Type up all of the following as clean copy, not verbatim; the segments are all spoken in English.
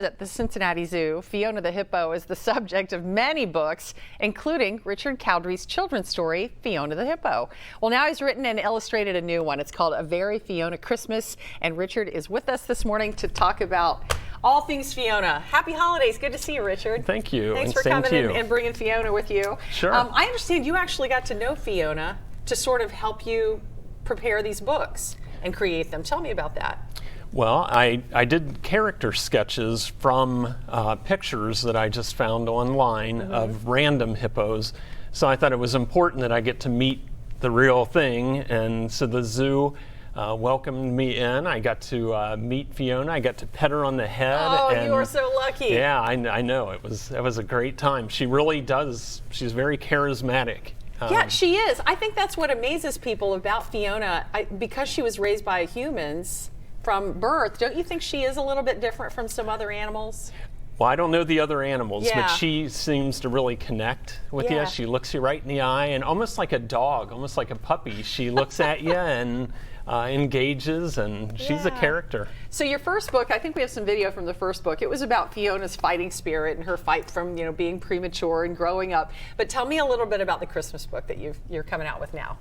At the Cincinnati Zoo, Fiona the Hippo is the subject of many books, including Richard Cowdrey's children's story, Fiona the Hippo. Well, now he's written and illustrated a new one. It's called A Very Fiona Christmas, and Richard is with us this morning to talk about all things Fiona. Happy holidays. Good to see you, Richard. Thank you. Thanks for coming in and bringing Fiona with you. Sure. I understand you actually got to know Fiona to sort of help you prepare these books and create them. Tell me about that. Well, I did character sketches from pictures that I just found online of random hippos. So I thought it was important that I get to meet the real thing. And so the zoo welcomed me in. I got to meet Fiona. I got to pet her on the head. Oh, and you are so lucky. Yeah, I know. It was a great time. She really does. She's very charismatic. Yeah, she is. I think that's what amazes people about Fiona. Because she was raised by humans from birth, don't you think she is a little bit different from some other animals? Well, I don't know the other animals, Yeah. but she seems to really connect with Yeah. you. She looks you right in the eye, and almost like a dog, almost like a puppy. She looks at you and engages, and she's a Yeah. character. So your first book, I think we have some video from the first book. It was about Fiona's fighting spirit and her fight from, being premature and growing up. But tell me a little bit about the Christmas book that you're coming out with now.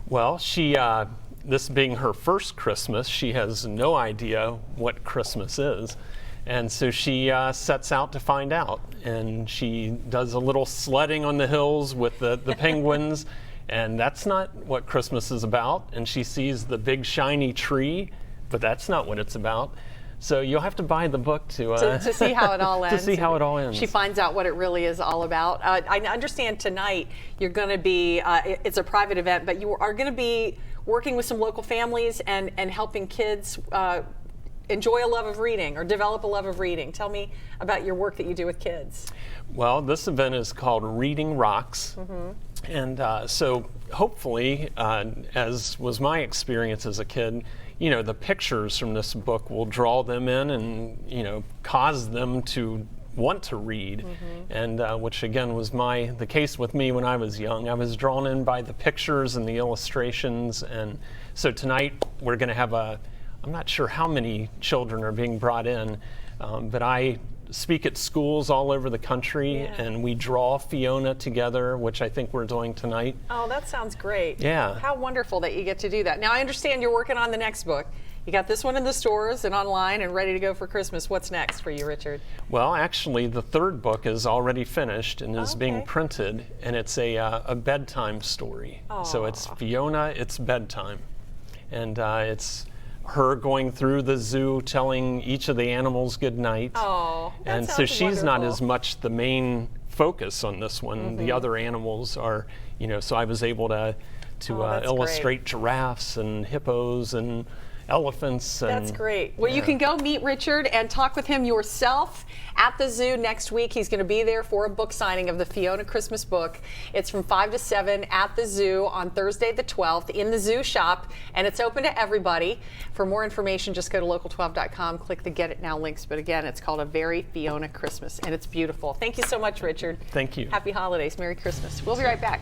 Well, this being her first Christmas, she has no idea what Christmas is. And so she sets out to find out. And she does a little sledding on the hills with the penguins. And that's not what Christmas is about. And she sees the big shiny tree, but that's not what it's about. So you'll have to buy the book to see how it all ends. To see how it all ends. She finds out what it really is all about. I understand tonight you're going to be, it's a private event, but you are going to be working with some local families and helping kids enjoy a love of reading or develop a love of reading. Tell me about your work that you do with kids. Well, this event is called Reading Rocks. And so hopefully, as was my experience as a kid, the pictures from this book will draw them in and, cause them to want to read. And which again was the case with me when I was young. I was drawn in by the pictures and the illustrations. And so tonight we're going to have I'm not sure how many children are being brought in, but I speak at schools all over the country, and we draw Fiona together, which I think we're doing tonight. Oh, that sounds great. Yeah. How wonderful that you get to do that. Now, I understand you're working on the next book. You got this one in the stores and online and ready to go for Christmas. What's next for you, Richard? Well, actually, the third book is already finished and is being Okay. printed, and it's a bedtime story. So it's Fiona, it's bedtime. And it's her going through the zoo telling each of the animals good night. Oh, that and so sounds she's not wonderful. as much the main focus on this one. The other animals are, so I was able to that's illustrate giraffes and hippos and elephants. And, That's great. Well, you can go meet Richard and talk with him yourself at the zoo next week. He's going to be there for a book signing of the Fiona Christmas book. It's from 5 to 7 at the zoo on Thursday the 12th in the zoo shop, and it's open to everybody. For more information, just go to local12.com, click the Get It Now links. But again, it's called A Very Fiona Christmas, and it's beautiful. Thank you so much, Richard. Thank you. Happy holidays. Merry Christmas. We'll be right back.